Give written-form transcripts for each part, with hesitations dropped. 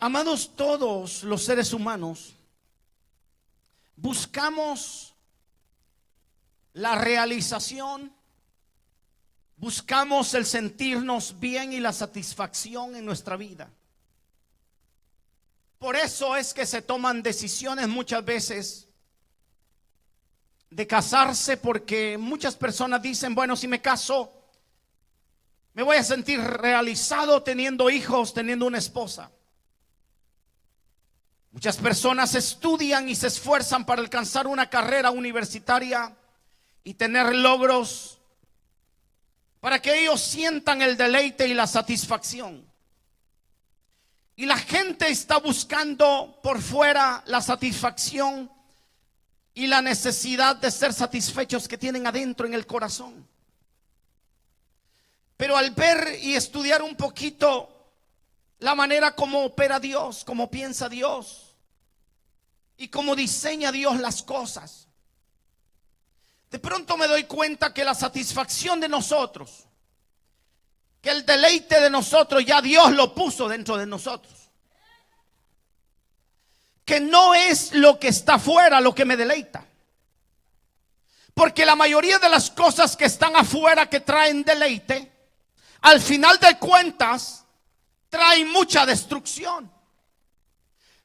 Amados, todos los seres humanos buscamos la realización, buscamos el sentirnos bien y la satisfacción en nuestra vida. Por eso es que se toman decisiones muchas veces de casarse, porque muchas personas dicen, bueno, si me caso, me voy a sentir realizado teniendo hijos, teniendo una esposa. Muchas personas estudian y se esfuerzan para alcanzar una carrera universitaria y tener logros para que ellos sientan el deleite y la satisfacción. Y la gente está buscando por fuera la satisfacción y la necesidad de ser satisfechos que tienen adentro en el corazón. Pero al ver y estudiar un poquito la manera como opera Dios, como piensa Dios y cómo diseña Dios las cosas, de pronto me doy cuenta que la satisfacción de nosotros, que el deleite de nosotros, ya Dios lo puso dentro de nosotros. Que no es lo que está afuera lo que me deleita. Porque la mayoría de las cosas que están afuera que traen deleite, al final de cuentas, traen mucha destrucción.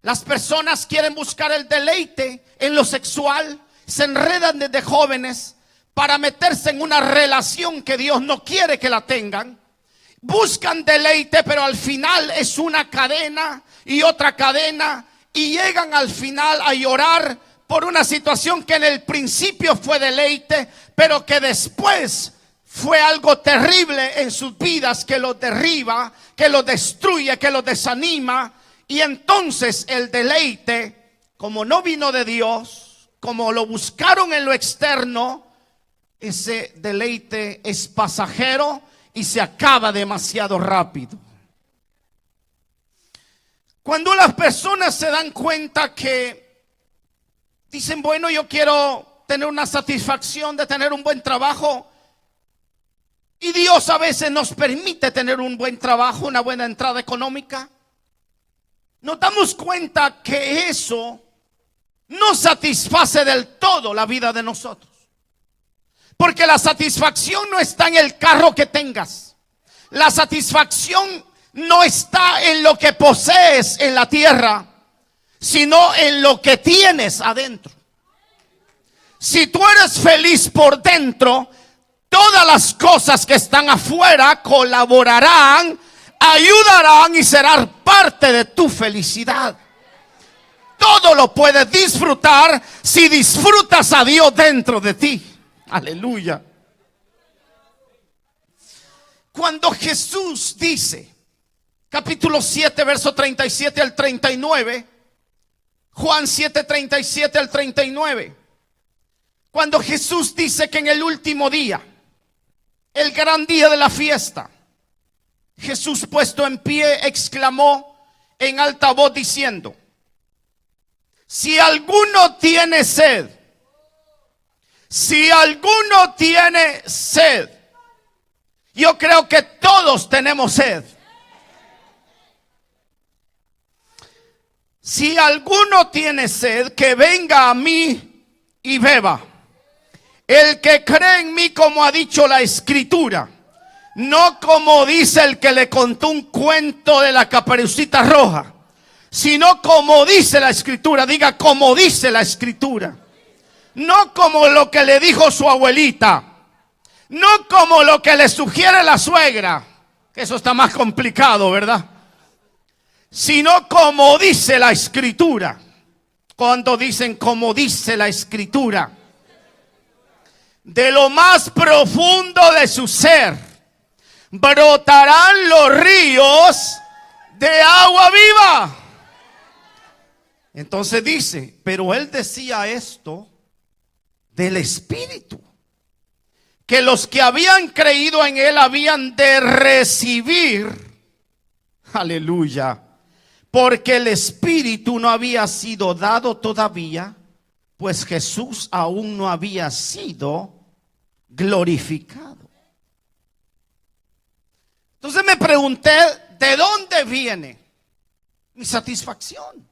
Las personas quieren buscar el deleite en lo sexual, se enredan desde jóvenes para meterse en una relación que Dios no quiere que la tengan. Buscan deleite, pero al final es una cadena y otra cadena, y llegan al final a llorar por una situación que en el principio fue deleite, pero que después fue algo terrible en sus vidas, que los derriba, que los destruye, que los desanima. Y entonces el deleite, como no vino de Dios, como lo buscaron en lo externo, ese deleite es pasajero y se acaba demasiado rápido. Cuando las personas se dan cuenta que dicen, bueno, yo quiero tener una satisfacción de tener un buen trabajo, y Dios a veces nos permite tener un buen trabajo, una buena entrada económica, nos damos cuenta que eso no satisface del todo la vida de nosotros. Porque la satisfacción no está en el carro que tengas. La satisfacción no está en lo que posees en la tierra, sino en lo que tienes adentro. Si tú eres feliz por dentro, todas las cosas que están afuera colaborarán, ayudarán y serán parte de tu felicidad. Todo lo puedes disfrutar si disfrutas a Dios dentro de ti. Aleluya. Cuando Jesús dice, capítulo 7, verso 37 al 39, Juan 7, 37 al 39, cuando Jesús dice que en el último día, el gran día de la fiesta, Jesús puesto en pie exclamó en alta voz diciendo, si alguno tiene sed, si alguno tiene sed, yo creo que todos tenemos sed. Si alguno tiene sed, que venga a mí y beba. El que cree en mí, como ha dicho la Escritura, no como dice el que le contó un cuento de la Caperucita Roja, sino como dice la Escritura. Diga, como dice la Escritura. No como lo que le dijo su abuelita, no como lo que le sugiere la suegra, que eso está más complicado, ¿verdad? Sino como dice la Escritura. Cuando dicen como dice la Escritura, de lo más profundo de su ser brotarán los ríos de agua viva. Entonces dice, pero él decía esto del Espíritu, que los que habían creído en él habían de recibir, aleluya, porque el Espíritu no había sido dado todavía, pues Jesús aún no había sido glorificado. Entonces me pregunté, ¿de dónde viene mi satisfacción.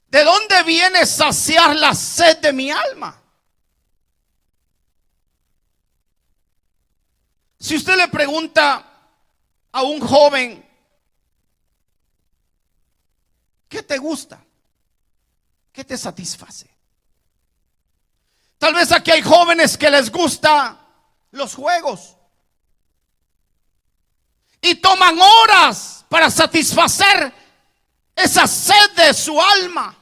¿De dónde viene saciar la sed de mi alma? Si usted le pregunta a un joven, ¿qué te gusta? ¿Qué te satisface? Tal vez aquí hay jóvenes que les gusta los juegos y toman horas para satisfacer esa sed de su alma,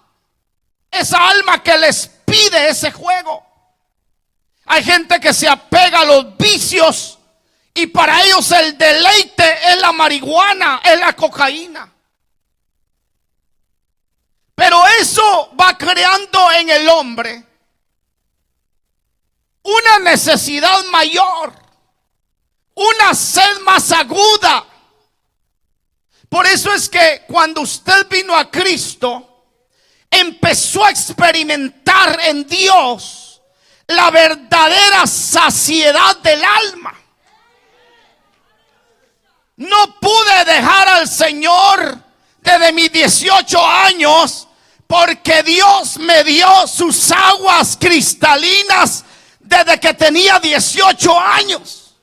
esa alma que les pide ese juego. Hay gente que se apega a los vicios y para ellos el deleite es la marihuana, es la cocaína. Pero eso va creando en el hombre una necesidad mayor, una sed más aguda. Por eso es que cuando usted vino a Cristo, empezó a experimentar en Dios la verdadera saciedad del alma. No pude dejar al Señor desde mis 18 años porque Dios me dio sus aguas cristalinas desde que tenía 18 años.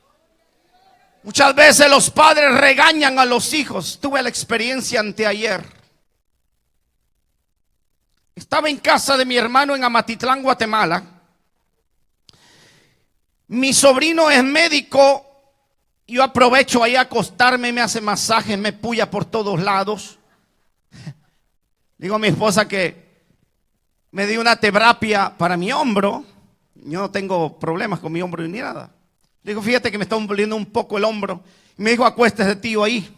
Muchas veces los padres regañan a los hijos. Tuve la experiencia anteayer. Estaba en casa de mi hermano en Amatitlán, Guatemala. Mi sobrino es médico. Yo aprovecho ahí a acostarme, me hace masajes, me puya por todos lados. Digo a mi esposa que me dio una terapia para mi hombro. Yo no tengo problemas con mi hombro ni nada. Le digo, fíjate que me está doliendo un poco el hombro. Y me dijo, acuéstese tío ahí.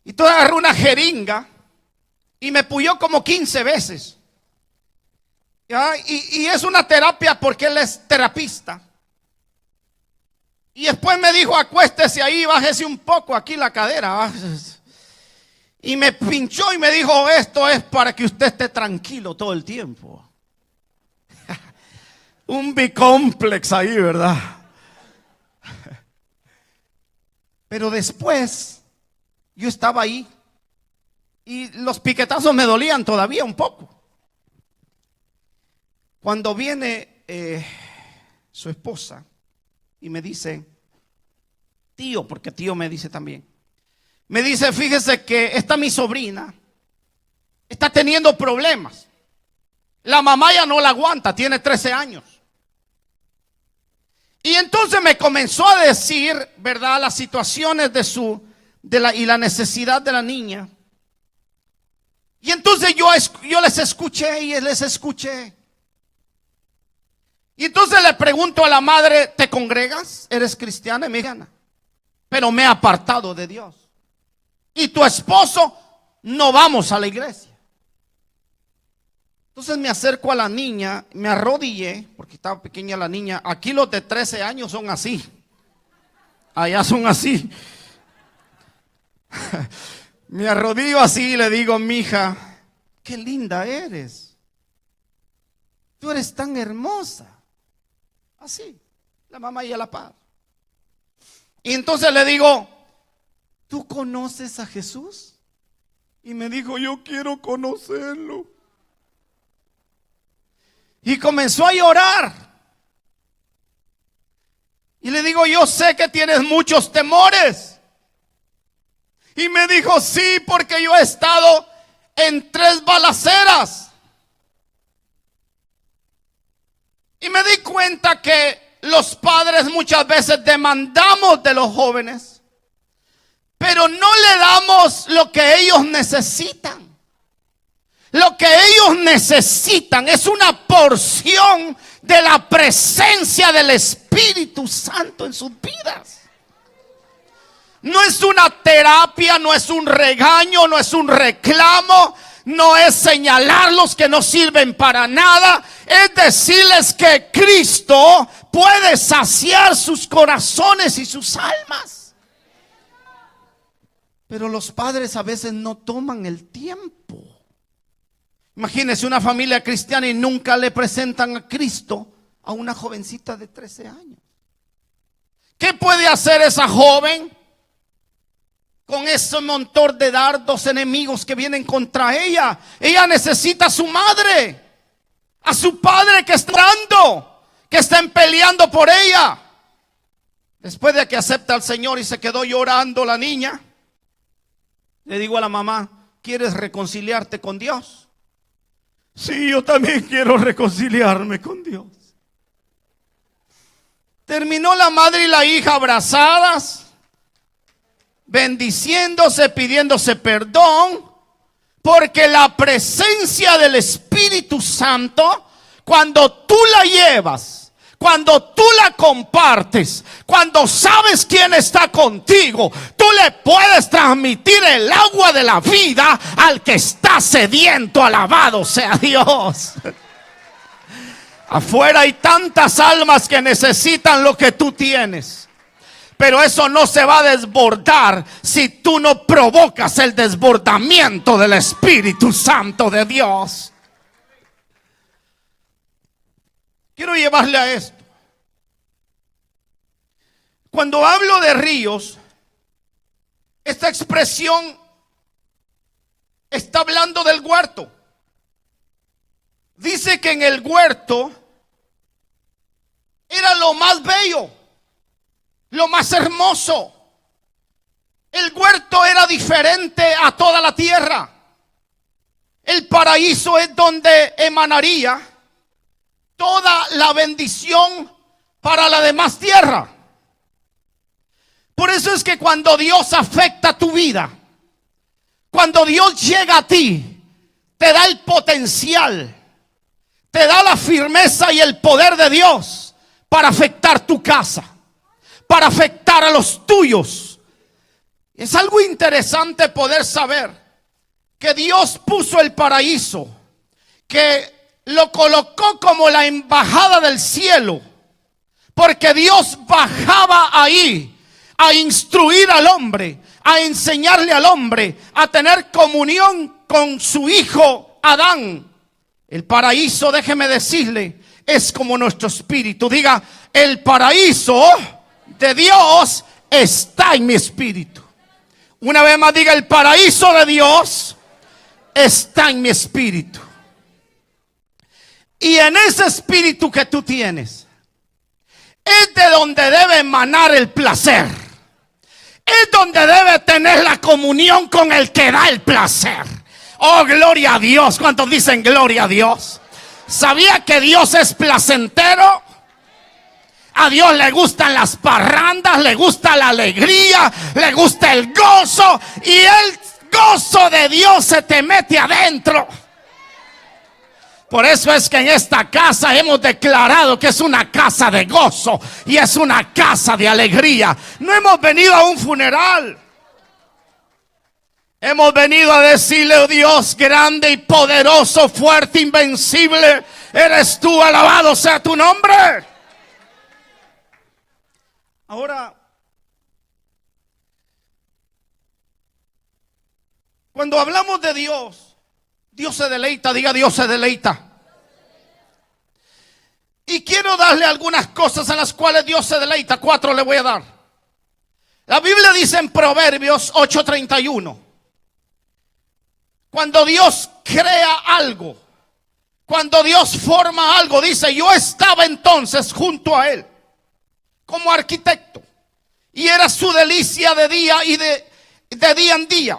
Y tú agarré una jeringa y me puyó como 15 veces. Y es una terapia porque él es terapista. Y después me dijo, acuéstese ahí, bájese un poco aquí la cadera. Y me pinchó y me dijo, esto es para que usted esté tranquilo todo el tiempo. Un bicomplex ahí, ¿verdad? Pero después yo estaba ahí y los piquetazos me dolían todavía un poco. Cuando viene su esposa y me dice, tío, porque tío me dice también, me dice, fíjese que esta mi sobrina está teniendo problemas. La mamá ya no la aguanta, tiene 13 años. Y entonces me comenzó a decir, ¿verdad?, las situaciones y la necesidad de la niña. Y entonces yo les escuché y les escuché. Y entonces le pregunto a la madre, ¿te congregas? ¿Eres cristiana? Y me dice, pero me he apartado de Dios. Y tu esposo, no vamos a la iglesia. Entonces me acerco a la niña, me arrodillé, porque estaba pequeña la niña. Aquí los de 13 años son así. Allá son así. Me arrodillo así y le digo, mija, qué linda eres. Tú eres tan hermosa. Así, la mamá y a la par. Y entonces le digo, ¿tú conoces a Jesús? Y me dijo, yo quiero conocerlo. Y comenzó a llorar. Y le digo, yo sé que tienes muchos temores. Y me dijo, sí, porque yo he estado en 3 balaceras. Y me di cuenta que los padres muchas veces demandamos de los jóvenes, pero no le damos lo que ellos necesitan. Lo que ellos necesitan es una porción de la presencia del Espíritu Santo en sus vidas. No es una terapia, no es un regaño, no es un reclamo, no es señalarlos que no sirven para nada. Es decirles que Cristo puede saciar sus corazones y sus almas. Pero los padres a veces no toman el tiempo. Imagínense una familia cristiana y nunca le presentan a Cristo a una jovencita de 13 años. ¿Qué puede hacer esa joven con ese montón de dardos enemigos que vienen contra ella. Ella necesita a su madre, a su padre que está orando, que están peleando por ella. Después de que acepta al Señor y se quedó llorando la niña, le digo a la mamá: ¿quieres reconciliarte con Dios? Sí, yo también quiero reconciliarme con Dios. Terminó la madre y la hija abrazadas, bendiciéndose, pidiéndose perdón, porque la presencia del Espíritu Santo, cuando tú la llevas, cuando tú la compartes, cuando sabes quién está contigo, tú le puedes transmitir el agua de la vida al que está sediento. Alabado sea Dios. Afuera hay tantas almas que necesitan lo que tú tienes, pero eso no se va a desbordar si tú no provocas el desbordamiento del Espíritu Santo de Dios. Quiero llevarle a esto. Cuando hablo de ríos, esta expresión está hablando del huerto. Dice que en el huerto era lo más bello, lo más hermoso. El huerto era diferente a toda la tierra. El paraíso es donde emanaría toda la bendición para la demás tierra. Por eso es que cuando Dios afecta tu vida, cuando Dios llega a ti, te da el potencial, te da la firmeza y el poder de Dios para afectar tu casa, para afectar a los tuyos. Es algo interesante poder saber que Dios puso el paraíso, que lo colocó como la embajada del cielo, porque Dios bajaba ahí a instruir al hombre, a enseñarle al hombre, a tener comunión con su hijo Adán. El paraíso, déjeme decirle, es como nuestro espíritu. Diga: el paraíso de Dios está en mi espíritu. Una vez más, diga: el paraíso de Dios está en mi espíritu. Y en ese espíritu que tú tienes, es de donde debe emanar el placer. Es donde debe tener la comunión con el que da el placer. Oh, gloria a Dios. ¿Cuántos dicen gloria a Dios? ¿Sabía que Dios es placentero? A Dios le gustan las parrandas, le gusta la alegría, le gusta el gozo. Y el gozo de Dios se te mete adentro. Por eso es que en esta casa hemos declarado que es una casa de gozo y es una casa de alegría. No hemos venido a un funeral. Hemos venido a decirle: oh Dios grande y poderoso, fuerte, invencible, eres tú, alabado sea tu nombre. Ahora, cuando hablamos de Dios, Dios se deleita. Diga: Dios se deleita. Y quiero darle algunas cosas en las cuales Dios se deleita. 4 le voy a dar. La Biblia dice en Proverbios 8:31, cuando Dios crea algo, cuando Dios forma algo, dice: yo estaba entonces junto a Él como arquitecto, y era su delicia de día y de día en día,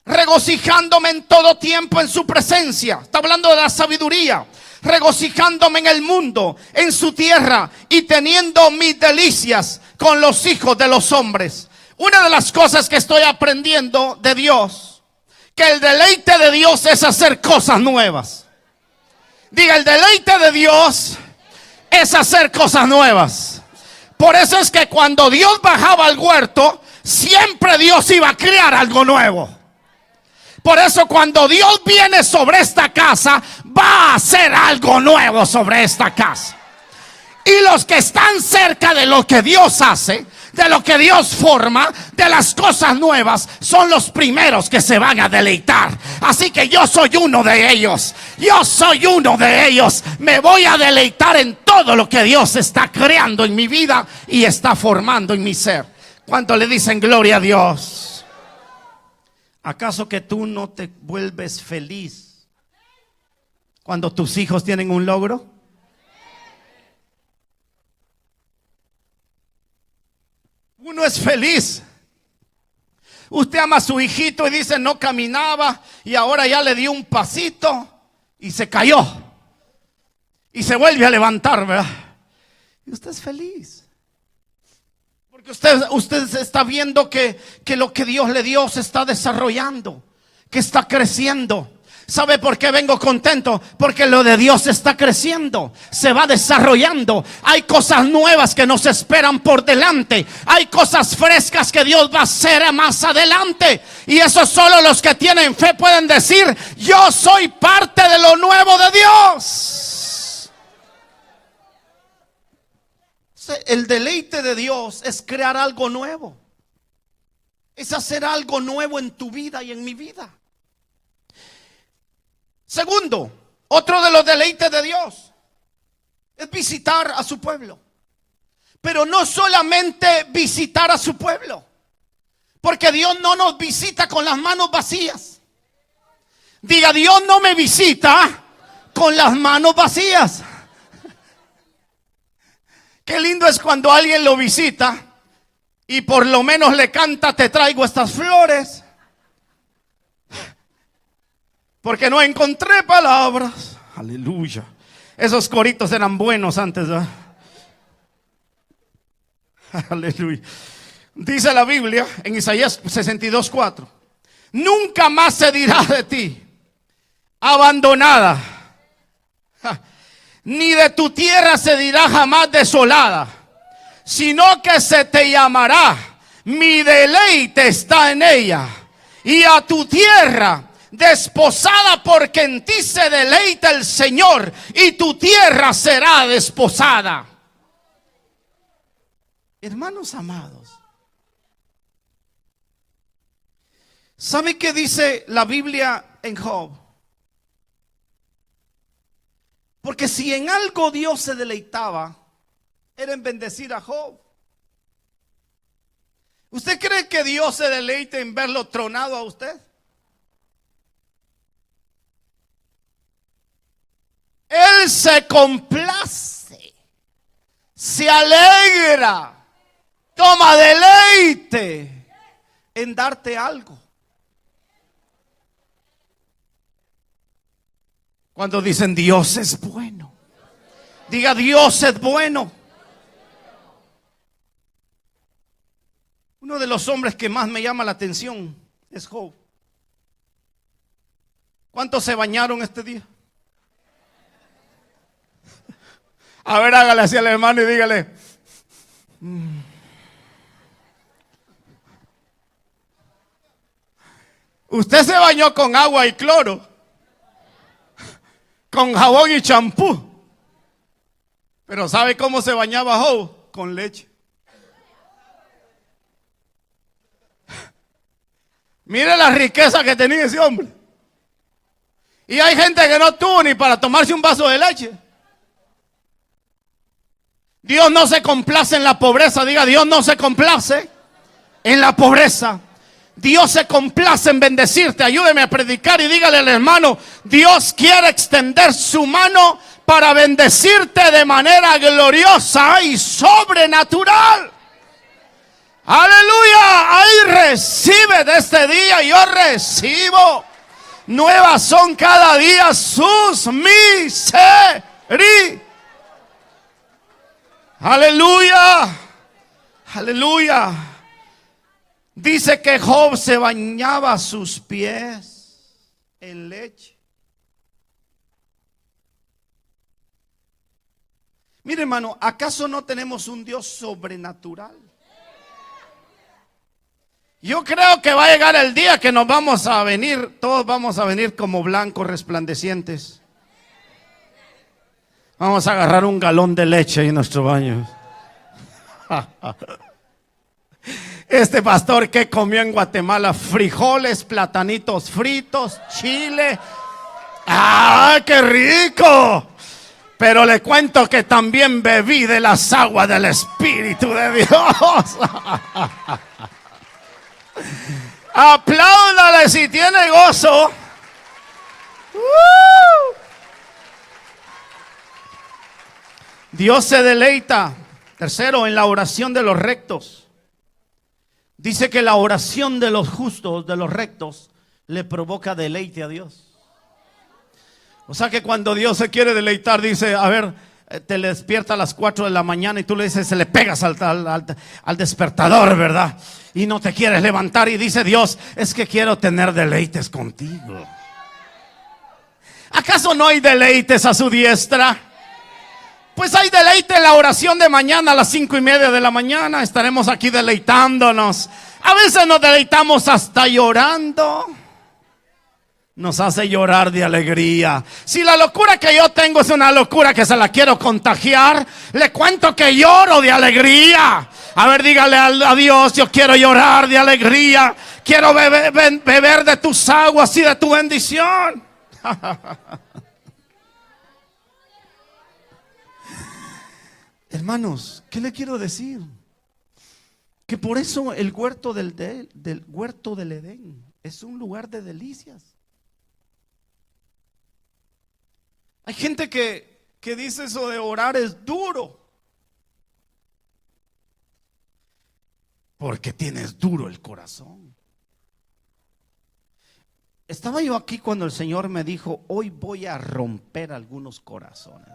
regocijándome en todo tiempo en su presencia. Está hablando de la sabiduría. Regocijándome en el mundo, en su tierra, y teniendo mis delicias con los hijos de los hombres. Una de las cosas que estoy aprendiendo de Dios, que el deleite de Dios es hacer cosas nuevas. Diga: el deleite de Dios es hacer cosas nuevas. Por eso es que cuando Dios bajaba al huerto, siempre Dios iba a crear algo nuevo. Por eso cuando Dios viene sobre esta casa, va a hacer algo nuevo sobre esta casa. Y los que están cerca de lo que Dios hace, de lo que Dios forma, de las cosas nuevas, son los primeros que se van a deleitar. Así que yo soy uno de ellos. Yo soy uno de ellos. Me voy a deleitar en todo lo que Dios está creando en mi vida y está formando en mi ser. ¿Cuánto le dicen gloria a Dios? ¿Acaso que tú no te vuelves feliz cuando tus hijos tienen un logro? Uno es feliz. Usted ama a su hijito y dice no caminaba y ahora ya le dio un pasito y se cayó. Y se vuelve a levantar, ¿verdad? Y usted es feliz. Porque usted está viendo que lo que Dios le dio se está desarrollando, que está creciendo. ¿Sabe por qué vengo contento? Porque lo de Dios está creciendo, se va desarrollando. Hay cosas nuevas que nos esperan por delante. Hay cosas frescas que Dios va a hacer más adelante. Y eso solo los que tienen fe pueden decir: yo soy parte de lo nuevo de Dios. El deleite de Dios es crear algo nuevo. Es hacer algo nuevo en tu vida y en mi vida. Segundo, otro de los deleites de Dios es visitar a su pueblo. Pero no solamente visitar a su pueblo, porque Dios no nos visita con las manos vacías. Diga: Dios no me visita con las manos vacías. Qué lindo es cuando alguien lo visita y por lo menos le canta: te traigo estas flores, porque no encontré palabras. Aleluya. Esos coritos eran buenos antes, ¿verdad? Aleluya. Dice la Biblia en Isaías 62:4: nunca más se dirá de ti abandonada, ni de tu tierra se dirá jamás desolada, sino que se te llamará: mi deleite está en ella. Y a tu tierra: desposada, porque en ti se deleita el Señor, y tu tierra será desposada. Hermanos amados, ¿sabe qué dice la Biblia en Job? Porque si en algo Dios se deleitaba, era en bendecir a Job. ¿Usted cree que Dios se deleite en verlo tronado a usted? Él se complace, se alegra, toma deleite en darte algo. Cuando dicen Dios es bueno, diga: Dios es bueno. Uno de los hombres que más me llama la atención es Job. ¿Cuántos se bañaron este día? A ver, hágale así al hermano y dígale: usted se bañó con agua y cloro, con jabón y champú. Pero ¿sabe cómo se bañaba Job? Con leche. Mire la riqueza que tenía ese hombre. Y hay gente que no tuvo ni para tomarse un vaso de leche. Dios no se complace en la pobreza. Diga: Dios no se complace en la pobreza. Dios se complace en bendecirte. Ayúdeme a predicar y dígale al hermano: Dios quiere extender su mano para bendecirte de manera gloriosa y sobrenatural. Aleluya. Ahí recibe de este día. Yo recibo. Nuevas son cada día sus misericordias. Aleluya. Aleluya. Dice que Job se bañaba sus pies en leche. Mire, hermano, ¿acaso no tenemos un Dios sobrenatural? Yo creo que va a llegar el día que nos vamos a venir, todos vamos a venir como blancos resplandecientes. Vamos a agarrar un galón de leche en nuestro baño. Este pastor que comió en Guatemala: frijoles, platanitos fritos, chile. ¡Ah, qué rico! Pero le cuento que también bebí de las aguas del Espíritu de Dios. Aplauda Apláudale si tiene gozo. Dios se deleita. Tercero, en la oración de los rectos. Dice que la oración de los justos, de los rectos, le provoca deleite a Dios. O sea que cuando Dios se quiere deleitar, dice, a ver, te le despierta a las 4 de la mañana y tú le dices, se le pegas al despertador, ¿verdad? Y no te quieres levantar y dice Dios, es que quiero tener deleites contigo. ¿Acaso no hay deleites a su diestra? Pues hay deleite en la oración de mañana a las 5:30 de la mañana. Estaremos aquí deleitándonos. A veces nos deleitamos hasta llorando. Nos hace llorar de alegría. Si la locura que yo tengo es una locura que se la quiero contagiar, le cuento que lloro de alegría. A ver, dígale a Dios, yo quiero llorar de alegría. Quiero beber de tus aguas y de tu bendición. Hermanos, ¿qué le quiero decir? Que por eso el huerto del huerto del Edén es un lugar de delicias. Hay gente que dice eso de orar es duro. Porque tienes duro el corazón. Estaba yo aquí cuando el Señor me dijo, hoy voy a romper algunos corazones.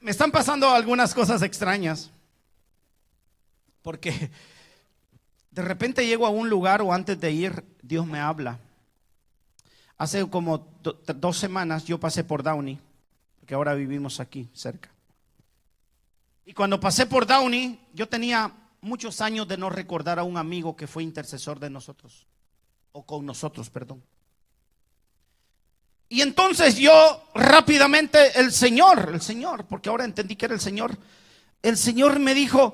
Me están pasando algunas cosas extrañas. Porque de repente llego a un lugar o antes de ir, Dios me habla. Hace como 2 semanas yo pasé por Downey, porque ahora vivimos aquí cerca. Y cuando pasé por Downey, yo tenía muchos años de no recordar a un amigo que fue intercesor de nosotros, o con nosotros, perdón. Y entonces yo rápidamente, el Señor, porque ahora entendí que era el Señor me dijo,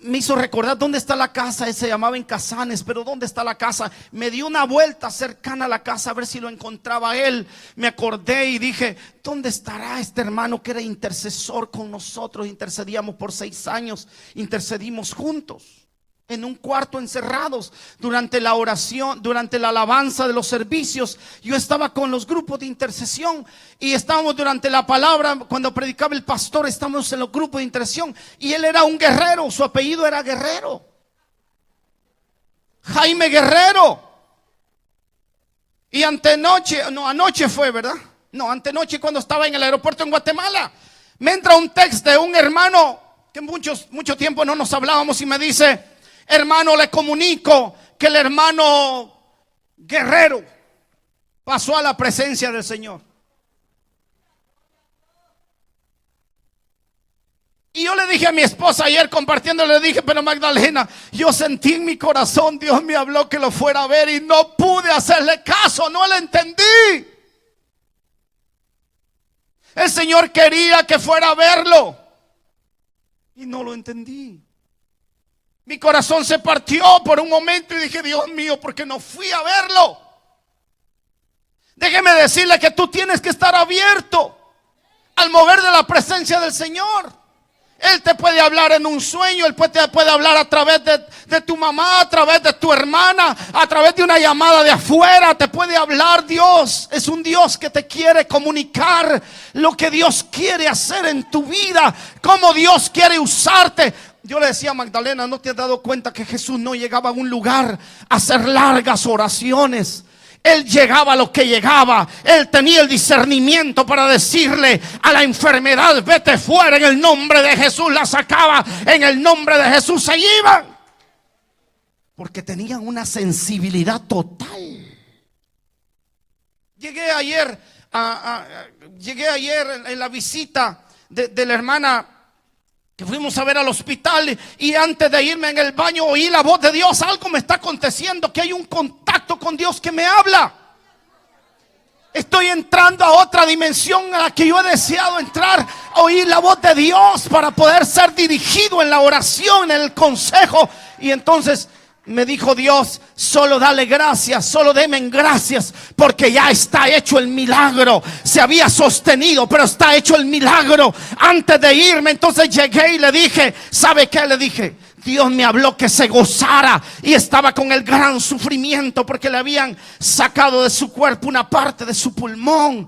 me hizo recordar dónde está la casa. Se llamaba en Casanes, pero dónde está la casa. Me dio una vuelta cercana a la casa a ver si lo encontraba él. Me acordé y dije, ¿dónde estará este hermano que era intercesor con nosotros? Intercedíamos por 6 años, intercedimos juntos en un cuarto encerrados durante la oración, durante la alabanza de los servicios. Yo estaba con los grupos de intercesión y estábamos durante la palabra, cuando predicaba el pastor, estábamos en los grupos de intercesión y él era un guerrero, su apellido era Guerrero, Jaime Guerrero. Y anoche fue, ¿verdad? No, antenoche, cuando estaba en el aeropuerto en Guatemala, me entra un texto de un hermano que mucho tiempo no nos hablábamos y me dice, hermano, le comunico que el hermano Guerrero pasó a la presencia del Señor. Y yo le dije a mi esposa ayer compartiendo, le dije, pero Magdalena, yo sentí en mi corazón, Dios me habló que lo fuera a ver y no pude hacerle caso, no le entendí. El Señor quería que fuera a verlo y no lo entendí. Mi corazón se partió por un momento y dije, Dios mío, ¿por qué no fui a verlo? Déjeme decirle que tú tienes que estar abierto al mover de la presencia del Señor. Él te puede hablar en un sueño, Él te puede hablar a través de tu mamá, a través de tu hermana, a través de una llamada de afuera. Te puede hablar Dios. Es un Dios que te quiere comunicar lo que Dios quiere hacer en tu vida, cómo Dios quiere usarte. Yo le decía a Magdalena, ¿no te has dado cuenta que Jesús no llegaba a un lugar a hacer largas oraciones? Él llegaba a lo que llegaba. Él tenía el discernimiento para decirle a la enfermedad, vete fuera, en el nombre de Jesús. La sacaba, en el nombre de Jesús se iban, porque tenían una sensibilidad total. Llegué ayer en la visita de la hermana que fuimos a ver al hospital, y antes de irme en el baño oí la voz de Dios. Algo me está aconteciendo, que hay un contacto con Dios que me habla. Estoy entrando a otra dimensión a la que yo he deseado entrar. Oír la voz de Dios para poder ser dirigido en la oración, en el consejo. Y entonces Me dijo Dios, solo dale gracias, solo deme gracias, porque ya está hecho el milagro. Se había sostenido, pero está hecho el milagro. Antes de irme, entonces llegué y le dije, ¿sabe qué? Le dije, Dios me habló que se gozara, y estaba con el gran sufrimiento porque le habían sacado de su cuerpo una parte de su pulmón.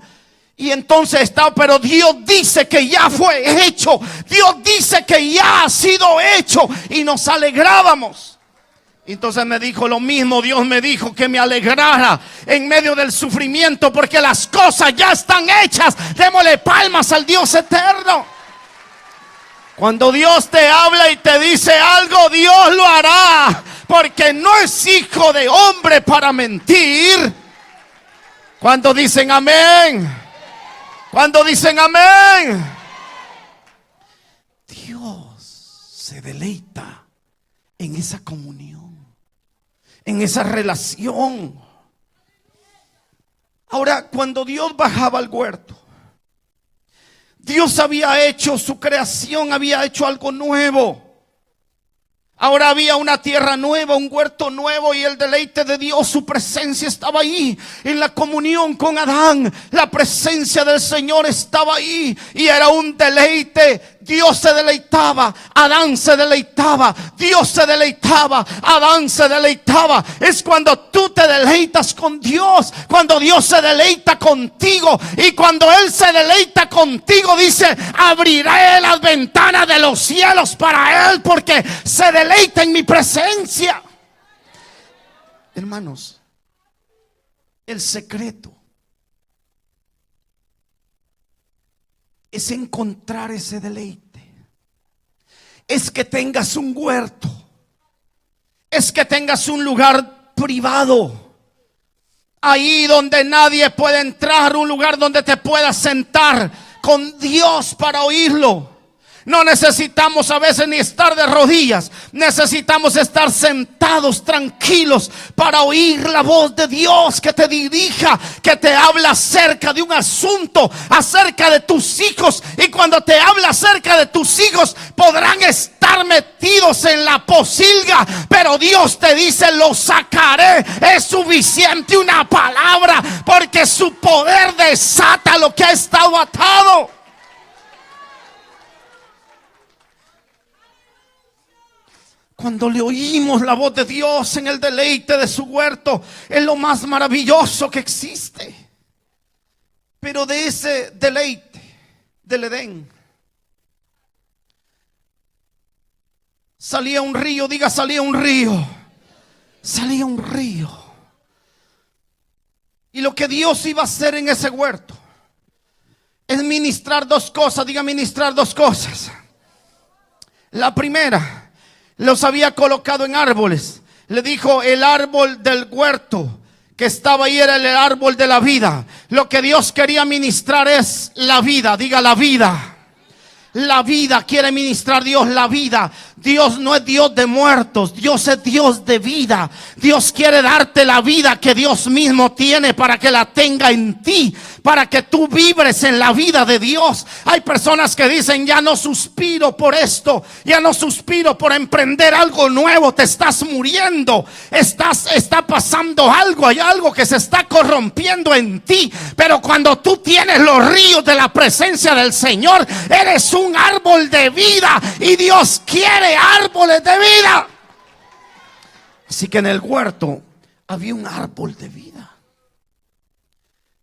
Y entonces estaba, pero Dios dice que ya fue hecho. Dios dice que ya ha sido hecho, y nos alegrábamos. Entonces me dijo lo mismo. Dios me dijo que me alegrara en medio del sufrimiento, porque las cosas ya están hechas. Démosle palmas al Dios eterno. Cuando Dios te habla y te dice algo, Dios lo hará, porque no es hijo de hombre para mentir. Cuando dicen amén, cuando dicen amén, Dios se deleita en esa comunión, en esa relación. Ahora, cuando Dios bajaba al huerto, Dios había hecho su creación, había hecho algo nuevo. Ahora había una tierra nueva, un huerto nuevo, y el deleite de Dios, su presencia estaba ahí. En la comunión con Adán, la presencia del Señor estaba ahí, y era un deleite. Dios se deleitaba, Adán se deleitaba, Dios se deleitaba, Adán se deleitaba. Es cuando tú te deleitas con Dios, cuando Dios se deleita contigo. Y cuando Él se deleita contigo, dice, abriré las ventanas de los cielos para Él, porque se deleita en mi presencia. Hermanos, el secreto es encontrar ese deleite. Es que tengas un huerto, es que tengas un lugar privado, ahí donde nadie puede entrar, un lugar donde te puedas sentar con Dios para oírlo. No necesitamos a veces ni estar de rodillas, necesitamos estar sentados tranquilos para oír la voz de Dios que te dirija, que te habla acerca de un asunto, acerca de tus hijos. Y cuando te habla acerca de tus hijos, podrán estar metidos en la pocilga, pero Dios te dice, los sacaré. Es suficiente una palabra, porque su poder desata lo que ha estado atado. Cuando le oímos la voz de Dios en el deleite de su huerto, es lo más maravilloso que existe. Pero de ese deleite del Edén salía un río. Diga, salía un río. Salía un río. Y lo que Dios iba a hacer en ese huerto es ministrar dos cosas. Diga, ministrar dos cosas. La primera, los había colocado en árboles. Le dijo, el árbol del huerto que estaba ahí era el árbol de la vida. Lo que Dios quería ministrar es la vida. Diga, la vida. La vida quiere ministrar Dios, la vida. Dios no es Dios de muertos, Dios es Dios de vida. Dios quiere darte la vida que Dios mismo tiene, para que la tenga en ti, para que tú vibres en la vida de Dios. Hay personas que dicen, ya no suspiro por esto, ya no suspiro por emprender algo nuevo. Te estás muriendo, está pasando algo, hay algo que se está corrompiendo en ti. Pero cuando tú tienes los ríos de la presencia del Señor, eres un árbol de vida, y Dios quiere árboles de vida. Así que en el huerto había un árbol de vida.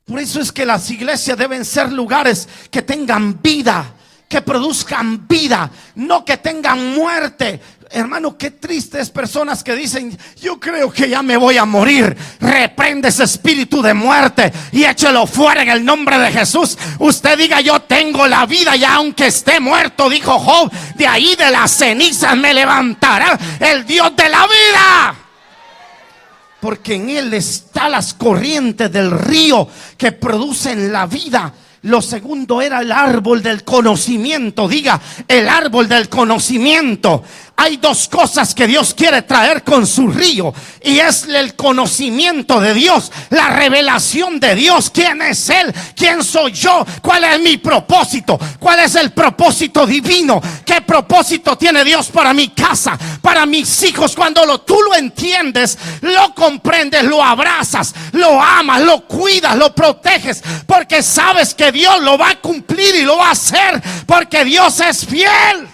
Por eso es que las iglesias deben ser lugares que tengan vida, que produzcan vida, no que tengan muerte. Hermano, qué tristes personas que dicen, yo creo que ya me voy a morir. Reprende ese espíritu de muerte y échelo fuera en el nombre de Jesús. Usted diga, yo tengo la vida ya aunque esté muerto, dijo Job. De ahí de las cenizas me levantará el Dios de la vida. Porque en Él están las corrientes del río que producen la vida. Lo segundo era el árbol del conocimiento. Diga, el árbol del conocimiento. hay dos cosas que Dios quiere traer con su río, y es el conocimiento de Dios, la revelación de Dios. ¿Quién es Él? ¿Quién soy yo? ¿Cuál es mi propósito? ¿Cuál es el propósito divino? ¿Qué propósito tiene Dios para mi casa, para mis hijos? Cuando tú lo entiendes, lo comprendes, lo abrazas, lo amas, lo cuidas, lo proteges, porque sabes que Dios lo va a cumplir y lo va a hacer, porque Dios es fiel.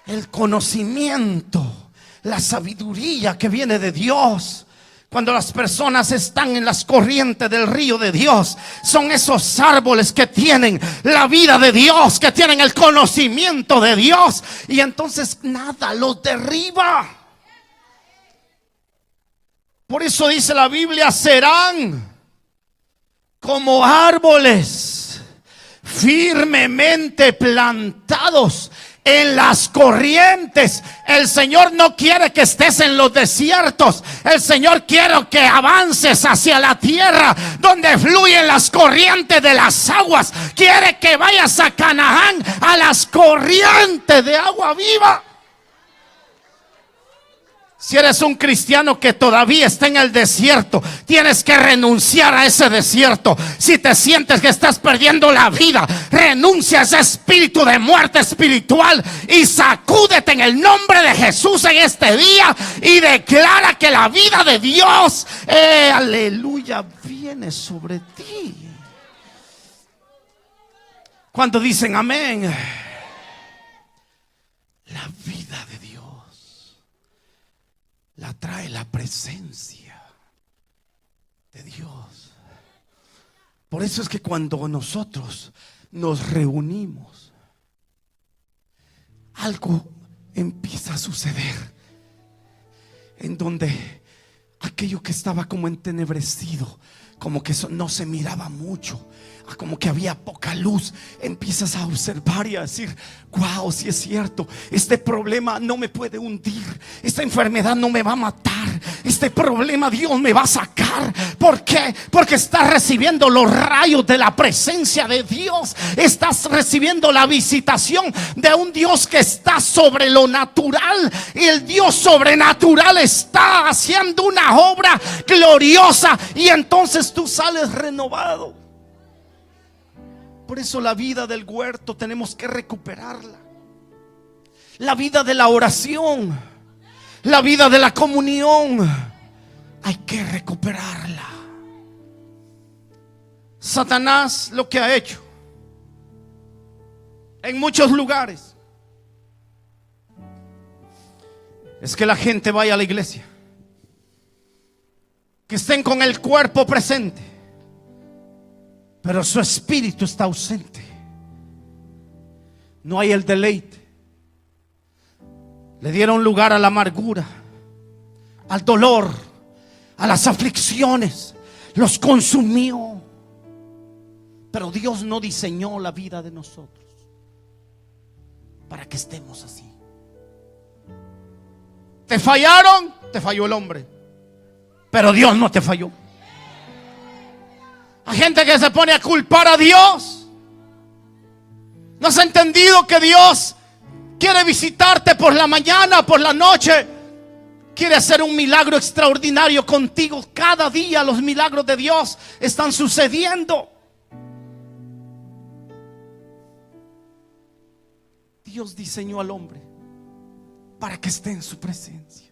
El conocimiento, la sabiduría que viene de Dios. Cuando las personas están en las corrientes del río de Dios, son esos árboles que tienen la vida de Dios, que tienen el conocimiento de Dios, y entonces nada los derriba. Por eso dice la Biblia: serán como árboles firmemente plantados en las corrientes. El Señor no quiere que estés en los desiertos. El Señor quiere que avances hacia la tierra donde fluyen las corrientes de las aguas. Quiere que vayas a Canaán, a las corrientes de agua viva. Si eres un cristiano que todavía está en el desierto, tienes que renunciar a ese desierto. Si te sientes que estás perdiendo la vida, renuncia a ese espíritu de muerte espiritual y sacúdete en el nombre de Jesús en este día y declara que la vida de Dios, aleluya, viene sobre ti. Cuando dicen amén, la vida de Dios la trae la presencia de Dios. Por eso es que cuando nosotros nos reunimos, algo empieza a suceder, en donde aquello que estaba como entenebrecido, como que no se miraba mucho, como que había poca luz, empiezas a observar y a decir: wow, si es cierto, este problema no me puede hundir, esta enfermedad no me va a matar, este problema Dios me va a sacar. ¿Por qué? Porque estás recibiendo los rayos de la presencia de Dios, estás recibiendo la visitación de un Dios que está sobre lo natural, y el Dios sobrenatural está haciendo una obra gloriosa, y entonces tú sales renovado. Por eso la vida del huerto tenemos que recuperarla. La vida de la oración, la vida de la comunión, hay que recuperarla. Satanás lo que ha hecho en muchos lugares es que la gente vaya a la iglesia, que estén con el cuerpo presente, pero su espíritu está ausente. No hay el deleite. Le dieron lugar a la amargura, al dolor, a las aflicciones. Los consumió. Pero Dios no diseñó la vida de nosotros para que estemos así. Te fallaron, te falló el hombre, pero Dios no te falló. Hay gente que se pone a culpar a Dios. ¿No has entendido que Dios quiere visitarte por la mañana, por la noche? Quiere hacer un milagro extraordinario contigo. Cada día los milagros de Dios están sucediendo. Dios diseñó al hombre para que esté en su presencia.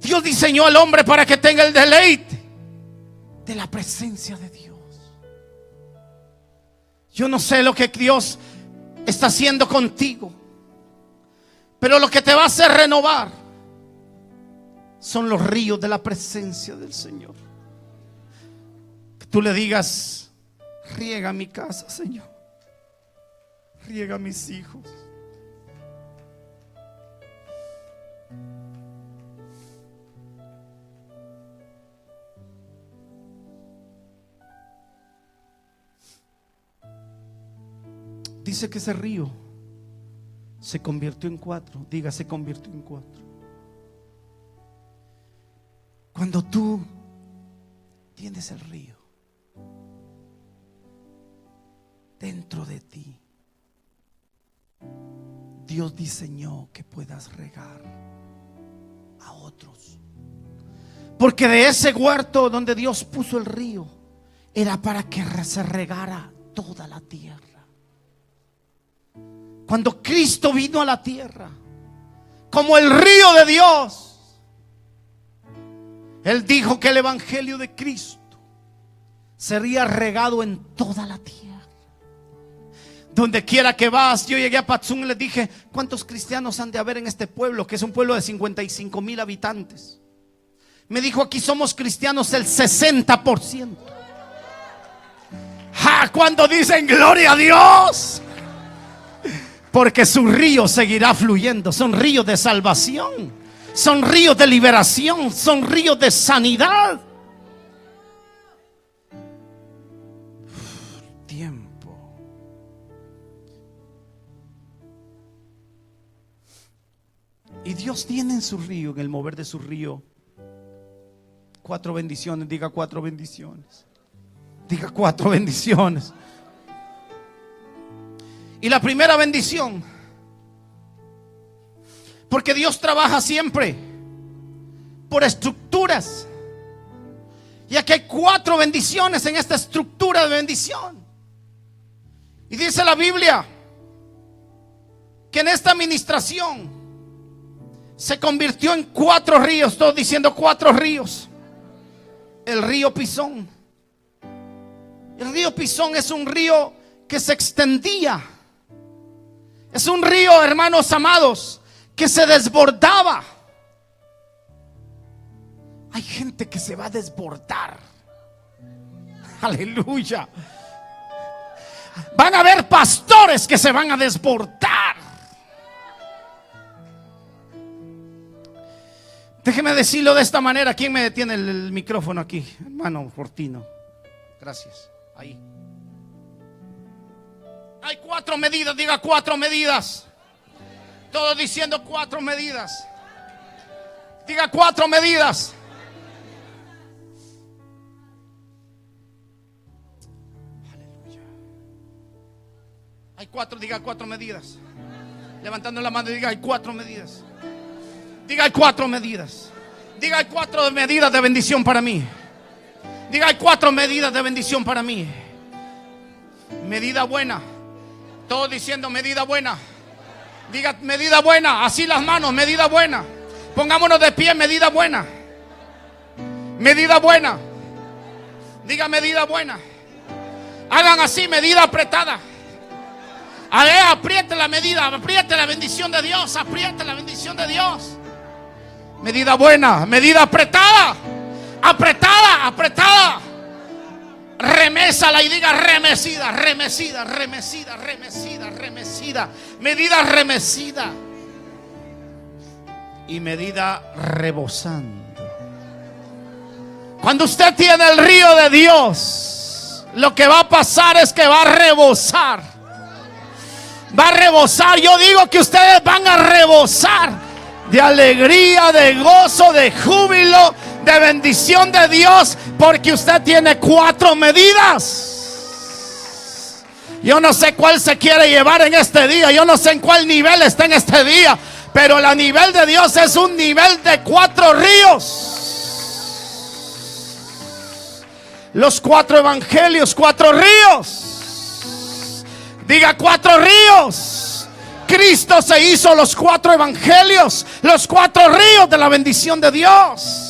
Dios diseñó al hombre para que tenga el deleite de la presencia de Dios. Yo no sé lo que Dios está haciendo contigo, pero lo que te va a hacer renovar son los ríos de la presencia del Señor. Que tú le digas: riega mi casa, Señor, riega mis hijos. Dice que ese río se convirtió en 4. Diga, se convirtió en 4. Cuando tú tienes el río dentro de ti, Dios diseñó que puedas regar a otros. Porque de ese huerto donde Dios puso el río, era para que se regara toda la tierra. Cuando Cristo vino a la tierra como el río de Dios, Él dijo que el evangelio de Cristo sería regado en toda la tierra. Donde quiera que vas. Yo llegué a Patzún y les dije: ¿cuántos cristianos han de haber en este pueblo? Que es un pueblo de 55,000 habitantes. Me dijo: aquí somos cristianos el 60%. Cuando dicen gloria a Dios, porque su río seguirá fluyendo. Son ríos de salvación, son ríos de liberación, son ríos de sanidad. Tiempo. Y Dios tiene en su río, en el mover de su río, 4 bendiciones. Diga 4 bendiciones. Diga 4 bendiciones. Y la primera bendición, porque Dios trabaja siempre por estructuras. Y aquí hay 4 bendiciones en esta estructura de bendición. Y dice la Biblia que en esta administración se convirtió en 4 ríos. Todos diciendo 4 ríos. El río Pisón. El río Pisón es un río que se extendía. Es un río, hermanos amados, que se desbordaba. Hay gente que se va a desbordar. Aleluya. Van a haber pastores que se van a desbordar. Déjeme decirlo de esta manera. ¿Quién me detiene el micrófono aquí? Hermano Fortino. Gracias. Ahí. Hay 4 medidas. Diga 4 medidas. Todos diciendo 4 medidas. Diga 4 medidas. Aleluya. Hay 4. Diga 4 medidas. Levantando la mano, diga: hay 4 medidas. Diga: hay 4 medidas. Diga: hay 4 medidas de bendición para mí. Diga: hay 4 medidas de bendición para mí. Medida buena. Todos diciendo medida buena. Diga medida buena. Así las manos, medida buena. Pongámonos de pie, medida buena. Medida buena. Diga medida buena. Hagan así, medida apretada. A ver, apriete la medida, apriete la bendición de Dios, apriete la bendición de Dios. Medida buena, medida apretada. Apretada, apretada. Remésala y diga remecida, remecida, remecida, remecida, remecida. Medida remecida. Y medida rebosando. Cuando usted tiene el río de Dios, lo que va a pasar es que va a rebosar. Va a rebosar. Yo digo que ustedes van a rebosar de alegría, de gozo, de júbilo, de bendición de Dios, porque usted tiene 4 medidas. Yo no sé cuál se quiere llevar en este día. Yo no sé en cuál nivel está en este día. Pero el nivel de Dios es un nivel de 4 ríos. Los 4 evangelios, 4 ríos. Diga 4 ríos. Cristo se hizo los 4 evangelios, los 4 ríos de la bendición de Dios.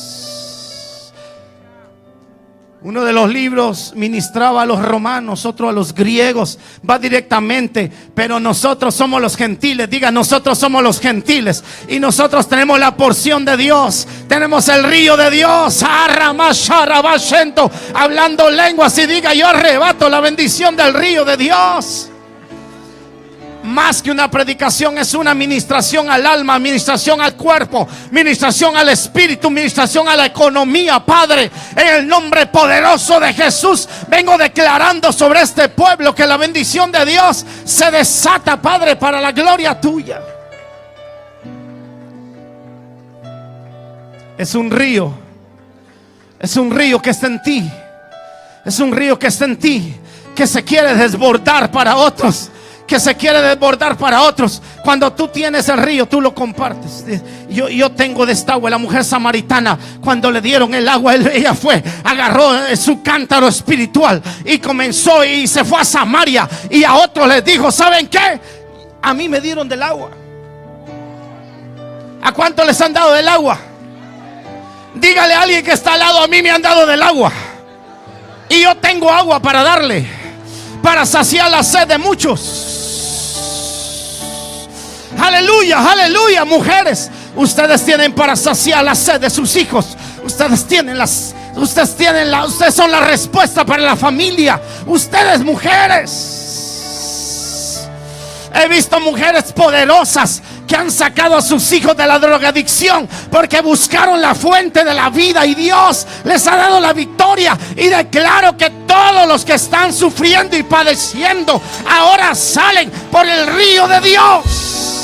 Uno de los libros ministraba a los romanos, otro a los griegos. Va directamente, pero nosotros somos los gentiles. Diga: nosotros somos los gentiles. Y nosotros tenemos la porción de Dios. Tenemos el río de Dios. Hablando lenguas. Y diga: yo arrebato la bendición del río de Dios. Más que una predicación, es una ministración al alma, administración al cuerpo, ministración al espíritu, ministración a la economía. Padre, en el nombre poderoso de Jesús, vengo declarando sobre este pueblo que la bendición de Dios se desata, Padre, para la gloria tuya. Es un río que está en ti. Es un río que está en ti, que se quiere desbordar para otros, que se quiere desbordar para otros. Cuando tú tienes el río, tú lo compartes. Yo tengo de esta agua. La mujer samaritana, cuando le dieron el agua, ella fue, agarró su cántaro espiritual y comenzó y se fue a Samaria, y a otros les dijo: ¿saben qué? A mí me dieron del agua. ¿A cuánto les han dado del agua? Dígale a alguien que está al lado: a mí me han dado del agua, y yo tengo agua para darle, para saciar la sed de muchos. Aleluya, aleluya. Mujeres, ustedes tienen para saciar la sed de sus hijos. Ustedes son la respuesta para la familia. Ustedes, mujeres, he visto mujeres poderosas que han sacado a sus hijos de la drogadicción porque buscaron la fuente de la vida, y Dios les ha dado la victoria. Y declaro que todos los que están sufriendo y padeciendo ahora salen por el río de Dios.